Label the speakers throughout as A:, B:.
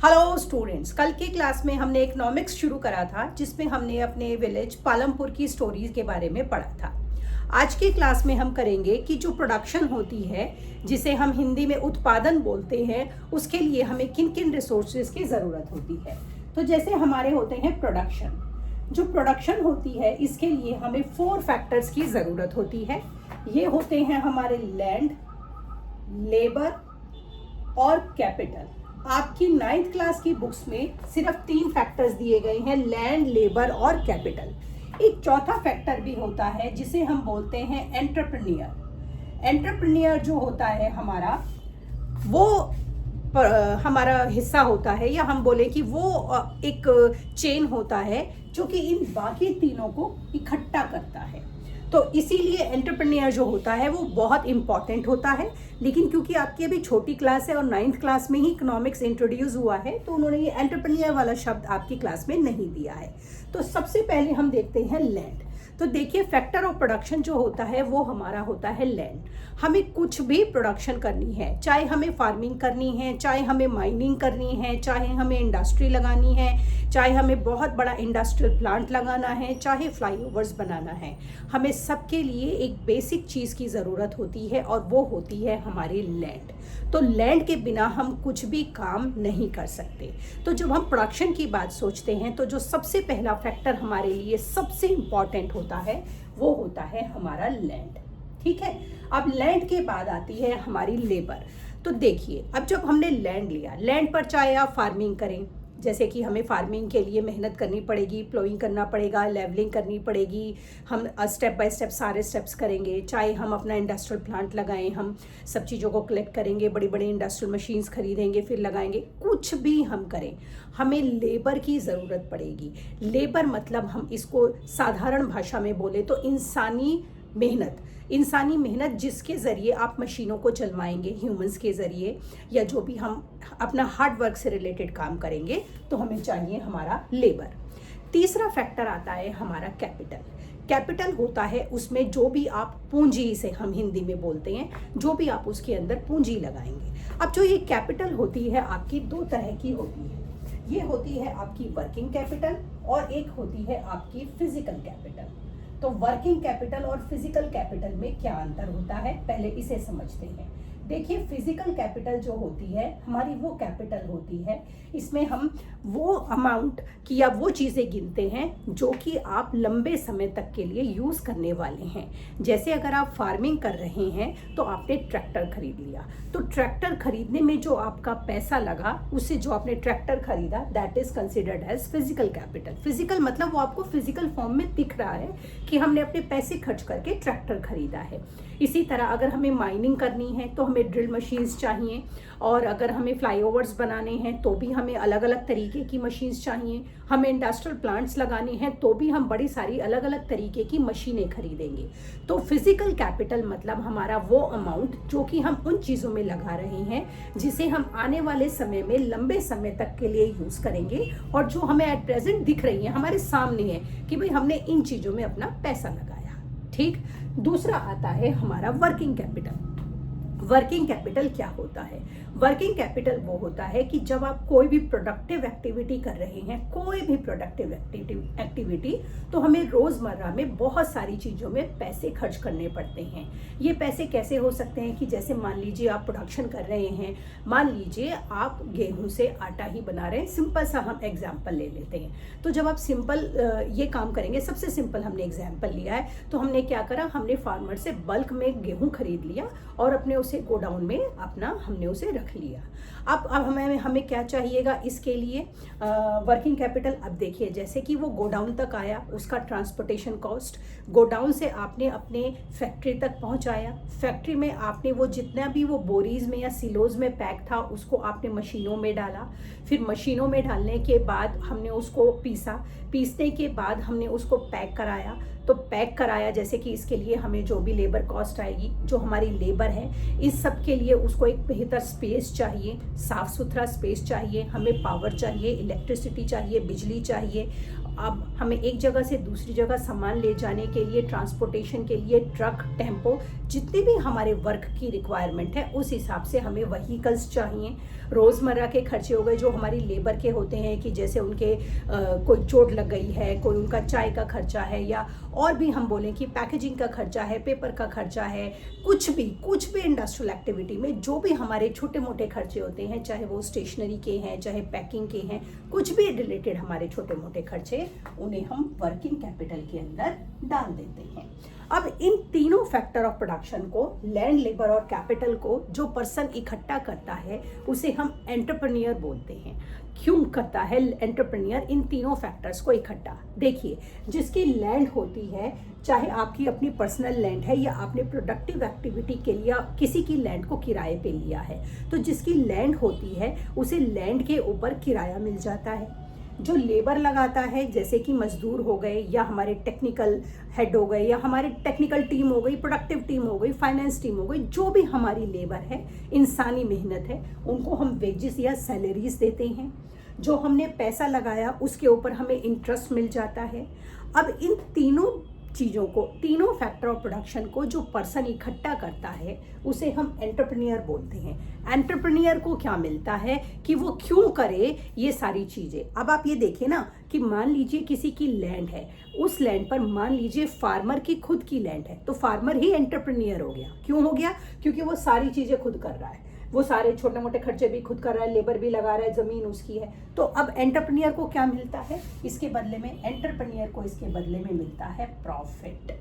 A: Hello students, कल की class में हमने इकोनॉमिक्स शुरू करा था जिसमें हमने अपने विलेज पालमपुर की स्टोरीज के बारे में पढ़ा था। आज की क्लास में हम करेंगे कि जो प्रोडक्शन होती है, जिसे हम हिंदी में उत्पादन बोलते हैं, उसके लिए हमें किन किन रिसोर्सेज की ज़रूरत होती है। तो जैसे हमारे होते हैं प्रोडक्शन, जो प्रोडक्शन होती है इसके लिए हमें 4 फैक्टर्स की ज़रूरत होती है। ये होते हैं हमारे लैंड, लेबर और कैपिटल। आपकी 9th क्लास की बुक्स में सिर्फ 3 फैक्टर्स दिए गए हैं, लैंड, लेबर और कैपिटल। एक चौथा फैक्टर भी होता है जिसे हम बोलते हैं एंटरप्रेन्योर। एंटरप्रेन्योर जो होता है हमारा, वो हमारा हिस्सा होता है, या हम बोले कि वो एक चेन होता है जो कि इन बाकी तीनों को इकट्ठा करता है। तो इसीलिए एंटरप्रेन्योर जो होता है वो बहुत इंपॉर्टेंट होता है। लेकिन क्योंकि आपकी अभी छोटी क्लास है और 9th क्लास में ही इकोनॉमिक्स इंट्रोड्यूस हुआ है, तो उन्होंने ये एंटरप्रेन्योर वाला शब्द आपकी क्लास में नहीं दिया है। तो सबसे पहले हम देखते हैं लैंड। तो देखिए, फैक्टर ऑफ प्रोडक्शन जो होता है वो हमारा होता है लैंड। हमें कुछ भी प्रोडक्शन करनी है, चाहे हमें फार्मिंग करनी है, चाहे हमें माइनिंग करनी है, चाहे हमें इंडस्ट्री लगानी है, चाहे हमें बहुत बड़ा इंडस्ट्रियल प्लांट लगाना है, चाहे फ्लाईओवर्स बनाना है, हमें सबके लिए एक बेसिक चीज़ की ज़रूरत होती है और वो होती है हमारी लैंड। तो लैंड के बिना हम कुछ भी काम नहीं कर सकते। तो जब हम प्रोडक्शन की बात सोचते हैं तो जो सबसे पहला फैक्टर हमारे लिए सबसे इम्पॉर्टेंट होता है वो होता है हमारा लैंड। ठीक है, अब लैंड के बाद आती है हमारी लेबर। तो देखिए, अब जब हमने लैंड लिया, लैंड पर चाहे आप फार्मिंग करें, जैसे कि हमें फार्मिंग के लिए मेहनत करनी पड़ेगी, प्लोइंग करना पड़ेगा, लेवलिंग करनी पड़ेगी, हम स्टेप बाय स्टेप सारे स्टेप्स करेंगे, चाहे हम अपना इंडस्ट्रियल प्लांट लगाएं, हम सब चीज़ों को कलेक्ट करेंगे, बड़ी बड़ी इंडस्ट्रियल मशीन्स खरीदेंगे, फिर लगाएंगे, कुछ भी हम करें, हमें लेबर की ज़रूरत पड़ेगी। लेबर मतलब हम इसको साधारण भाषा में बोले तो इंसानी मेहनत। इंसानी मेहनत जिसके ज़रिए आप मशीनों को चलवाएंगे, ह्यूमंस के ज़रिए, या जो भी हम अपना हार्ड वर्क से रिलेटेड काम करेंगे, तो हमें चाहिए हमारा लेबर। तीसरा फैक्टर आता है हमारा कैपिटल। कैपिटल होता है उसमें जो भी आप पूंजी, से हम हिंदी में बोलते हैं, जो भी आप उसके अंदर पूंजी लगाएंगे। अब जो ये कैपिटल होती है आपकी 2 तरह की होती है। ये होती है आपकी वर्किंग कैपिटल और एक होती है आपकी फिजिकल कैपिटल। तो वर्किंग कैपिटल और फिजिकल कैपिटल में क्या अंतर होता है, पहले इसे समझते हैं। देखिए, फिजिकल कैपिटल जो होती है हमारी, वो कैपिटल होती है, इसमें हम वो अमाउंट की या वो चीज़ें गिनते हैं जो कि आप लंबे समय तक के लिए यूज़ करने वाले हैं। जैसे अगर आप फार्मिंग कर रहे हैं तो आपने ट्रैक्टर खरीद लिया, तो ट्रैक्टर खरीदने में जो आपका पैसा लगा, उससे जो आपने ट्रैक्टर खरीदा, that is considered as physical capital. Physical मतलब वो आपको फिजिकल फॉर्म में दिख रहा है कि हमने अपने पैसे खर्च करके ट्रैक्टर खरीदा है। इसी तरह अगर हमें माइनिंग करनी है तो हमें ड्रिल मशीन्स चाहिए, और अगर हमें फ्लाईओवर्स बनाने हैं तो भी हमें अलग अलग तरीके की मशीन्स चाहिए, हमें इंडस्ट्रियल प्लांट्स लगाने हैं तो भी हम बड़ी सारी अलग अलग तरीके की मशीनें खरीदेंगे। तो फिजिकल कैपिटल मतलब हमारा वो अमाउंट जो कि हम उन चीज़ों में लगा रहे हैं जिसे हम आने वाले समय में लंबे समय तक के लिए यूज़ करेंगे, और जो हमें एट प्रेजेंट दिख रही है, हमारे सामने है कि भाई हमने इन चीज़ों में अपना पैसा लगाया। ठीक, दूसरा आता है हमारा वर्किंग कैपिटल। वर्किंग कैपिटल क्या होता है? वर्किंग कैपिटल वो होता है कि जब आप कोई भी प्रोडक्टिव एक्टिविटी कर रहे हैं, कोई भी प्रोडक्टिव एक्टिविटी, तो हमें रोज़मर्रा में बहुत सारी चीज़ों में पैसे खर्च करने पड़ते हैं। ये पैसे कैसे हो सकते हैं कि जैसे मान लीजिए आप प्रोडक्शन कर रहे हैं, मान लीजिए आप गेहूं से आटा ही बना रहे हैं, सिंपल सा हम एग्जाम्पल ले लेते हैं। तो जब आप सिंपल ये काम करेंगे, सबसे सिंपल हमने एग्जाम्पल लिया है, तो हमने क्या करा, हमने फार्मर से बल्क में गेहूँ खरीद लिया और अपने उसे गोडाउन में अपना हमने उसे रख लिया। अब हमें क्या चाहिएगा इसके लिए, वर्किंग कैपिटल। अब देखिए, जैसे कि वो गोडाउन तक आया, उसका ट्रांसपोर्टेशन कॉस्ट, गोडाउन से आपने अपने फैक्ट्री तक पहुंचाया, फैक्ट्री में आपने वो जितना भी वो बोरीज में या सिलोज में पैक था उसको आपने मशीनों में डाला, फिर मशीनों में डालने के बाद हमने उसको पीसने के बाद हमने उसको पैक कराया। तो पैक कराया, जैसे कि इसके लिए हमें जो भी लेबर कॉस्ट आएगी, जो हमारी लेबर है, इस सब के लिए उसको एक बेहतर स्पेस चाहिए, साफ़ सुथरा स्पेस चाहिए, हमें पावर चाहिए, इलेक्ट्रिसिटी चाहिए, बिजली चाहिए, अब हमें एक जगह से दूसरी जगह सामान ले जाने के लिए, ट्रांसपोर्टेशन के लिए ट्रक, टेम्पो, जितने भी हमारे वर्क की रिक्वायरमेंट है उस हिसाब से हमें व्हीकल्स चाहिए। रोज़मर्रा के खर्चे हो गए जो हमारी लेबर के होते हैं, कि जैसे उनके कोई चोट लग गई है, कोई उनका चाय का खर्चा है, या और भी हम बोलें कि पैकेजिंग का खर्चा है, पेपर का खर्चा है, कुछ भी इंडस्ट्रियल एक्टिविटी में जो भी हमारे छोटे मोटे खर्चे होते हैं, चाहे वो स्टेशनरी के हैं, चाहे पैकिंग के हैं, कुछ भी रिलेटेड हमारे छोटे मोटे खर्चे, उन्हें हम वर्किंग कैपिटल के अंदर डाल देते हैं। अब इन तीनों फैक्टर ऑफ प्रोडक्शन को, लैंड, लेबर और कैपिटल को जो पर्सन इकट्ठा करता है उसे हम एंटरप्रेन्योर बोलते हैं। क्यों करता है एंटरप्रेन्योर इन तीनों फैक्टर्स को इकट्ठा? देखिए, जिसकी लैंड होती है, चाहे आपकी अपनी पर्सनल लैंड है या आपने प्रोडक्टिव एक्टिविटी के लिए किसी की लैंड को किराए पे लिया है, तो जिसकी लैंड होती है उसे लैंड के ऊपर किराया मिल जाता है। जो लेबर लगाता है, जैसे कि मजदूर हो गए, या हमारे टेक्निकल हेड हो गए, या हमारे टेक्निकल टीम हो गई, प्रोडक्टिव टीम हो गई, फाइनेंस टीम हो गई, जो भी हमारी लेबर है, इंसानी मेहनत है, उनको हम वेजेस या सैलरीज देते हैं। जो हमने पैसा लगाया उसके ऊपर हमें इंटरेस्ट मिल जाता है। अब इन तीनों चीज़ों को, तीनों फैक्टर ऑफ प्रोडक्शन को जो पर्सन इकट्ठा करता है उसे हम एंटरप्रेन्योर बोलते हैं। एंटरप्रेन्योर को क्या मिलता है कि वो क्यों करे ये सारी चीज़ें। अब आप ये देखें ना कि मान लीजिए किसी की लैंड है, उस लैंड पर मान लीजिए फार्मर की खुद की लैंड है, तो फार्मर ही एंटरप्रेन्योर हो गया। क्यों हो गया? क्योंकि वो सारी चीज़ें खुद कर रहा है, वो सारे छोटे मोटे खर्चे भी खुद कर रहा है, लेबर भी लगा रहा है, ज़मीन उसकी है। तो अब एंटरप्रेन्योर को क्या मिलता है इसके बदले में? एंटरप्रेन्योर को इसके बदले में मिलता है प्रॉफिट।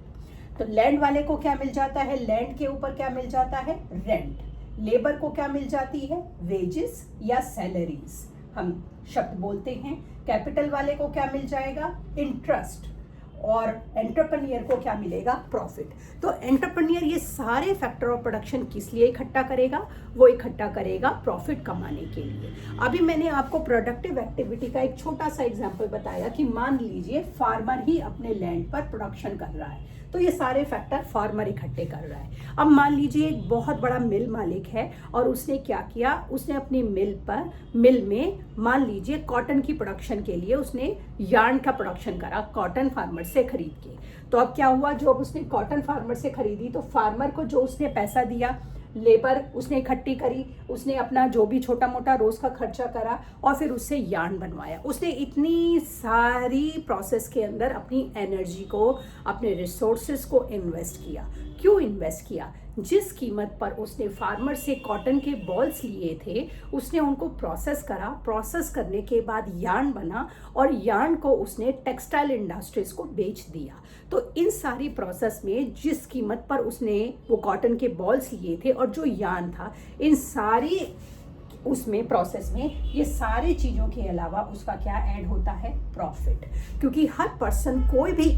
A: तो लैंड वाले को क्या मिल जाता है? लैंड के ऊपर क्या मिल जाता है? रेंट। लेबर को क्या मिल जाती है? वेजेस या सैलरीज हम शब्द बोलते हैं। कैपिटल वाले को क्या मिल जाएगा? इंटरेस्ट। और एंटरप्रेन्योर को क्या मिलेगा? प्रॉफिट। तो एंटरप्रेन्योर ये सारे फैक्टर ऑफ प्रोडक्शन किस लिए इकट्ठा करेगा? वो इकट्ठा करेगा प्रॉफिट कमाने के लिए। अभी मैंने आपको प्रोडक्टिव एक्टिविटी का एक छोटा सा एग्जांपल बताया कि मान लीजिए फार्मर ही अपने लैंड पर प्रोडक्शन कर रहा है, तो ये सारे फैक्टर फार्मर इकट्ठे कर रहा है। अब मान लीजिए एक बहुत बड़ा मिल मालिक है और उसने क्या किया, उसने अपनी मिल में मान लीजिए कॉटन की प्रोडक्शन के लिए उसने यार्न का प्रोडक्शन करा कॉटन फार्मर से खरीद के। तो अब क्या हुआ, जो अब उसने कॉटन फार्मर से खरीदी तो फार्मर को जो उसने पैसा दिया, लेबर उसने इकट्ठी करी, उसने अपना जो भी छोटा मोटा रोज का खर्चा करा और फिर उससे यार्न बनवाया। उसने इतनी सारी प्रोसेस के अंदर अपनी एनर्जी को, अपने रिसोर्सेज को इन्वेस्ट किया। क्यों इन्वेस्ट किया? जिस कीमत पर उसने फार्मर से कॉटन के बॉल्स लिए थे, उसने उनको प्रोसेस करा, प्रोसेस करने के बाद यार्न बना और यार्न को उसने टेक्सटाइल इंडस्ट्रीज को बेच दिया। तो इन सारी प्रोसेस में जिस कीमत पर उसने वो कॉटन के बॉल्स लिए थे और जो यार्न था, इन सारी उसमें प्रोसेस में ये सारी चीज़ों के अलावा उसका क्या ऐड होता है? प्रॉफिट। क्योंकि हर पर्सन, कोई भी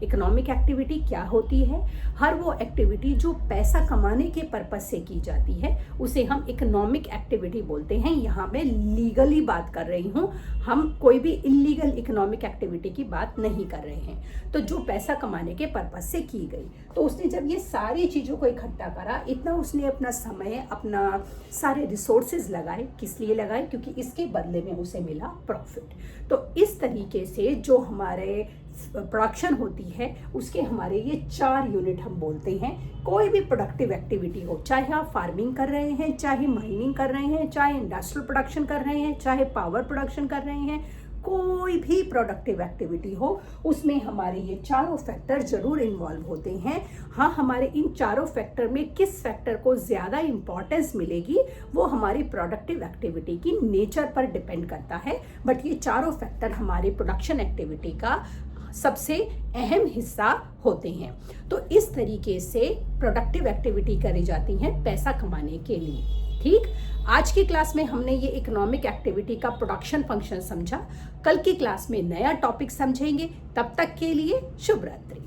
A: इकोनॉमिक एक्टिविटी क्या होती है? हर वो एक्टिविटी जो पैसा कमाने के पर्पज से की जाती है उसे हम इकोनॉमिक एक्टिविटी बोलते हैं। यहाँ मैं लीगली बात कर रही हूँ, हम कोई भी इलीगल इकोनॉमिक एक्टिविटी की बात नहीं कर रहे हैं। तो जो पैसा कमाने के पर्पज से की गई, तो उसने जब ये सारी चीज़ों को इकट्ठा करा, इतना उसने अपना समय, अपना सारे रिसोर्सेज लगाए। किस लिए लगाए? क्योंकि इसके बदले में उसे मिला प्रॉफिट। तो इस तरीके से जो हमारे प्रोडक्शन होती है उसके हमारे ये 4 यूनिट हम बोलते हैं। कोई भी प्रोडक्टिव एक्टिविटी हो, चाहे आप फार्मिंग कर रहे हैं, चाहे माइनिंग कर रहे हैं, चाहे इंडस्ट्रियल प्रोडक्शन कर रहे हैं, चाहे पावर प्रोडक्शन कर रहे हैं, कोई भी प्रोडक्टिव एक्टिविटी हो, उसमें हमारे ये चारों फैक्टर जरूर इन्वॉल्व होते हैं। हाँ, हमारे इन चारों फैक्टर में किस फैक्टर को ज़्यादा इम्पॉर्टेंस मिलेगी वो हमारी प्रोडक्टिव एक्टिविटी की नेचर पर डिपेंड करता है। बट ये चारों फैक्टर हमारी प्रोडक्शन एक्टिविटी का सबसे अहम हिस्सा होते हैं। तो इस तरीके से प्रोडक्टिव एक्टिविटी करी जाती है पैसा कमाने के लिए। ठीक, आज की क्लास में हमने ये इकोनॉमिक एक्टिविटी का प्रोडक्शन फंक्शन समझा। कल की क्लास में नया टॉपिक समझेंगे। तब तक के लिए शुभ रात्रि।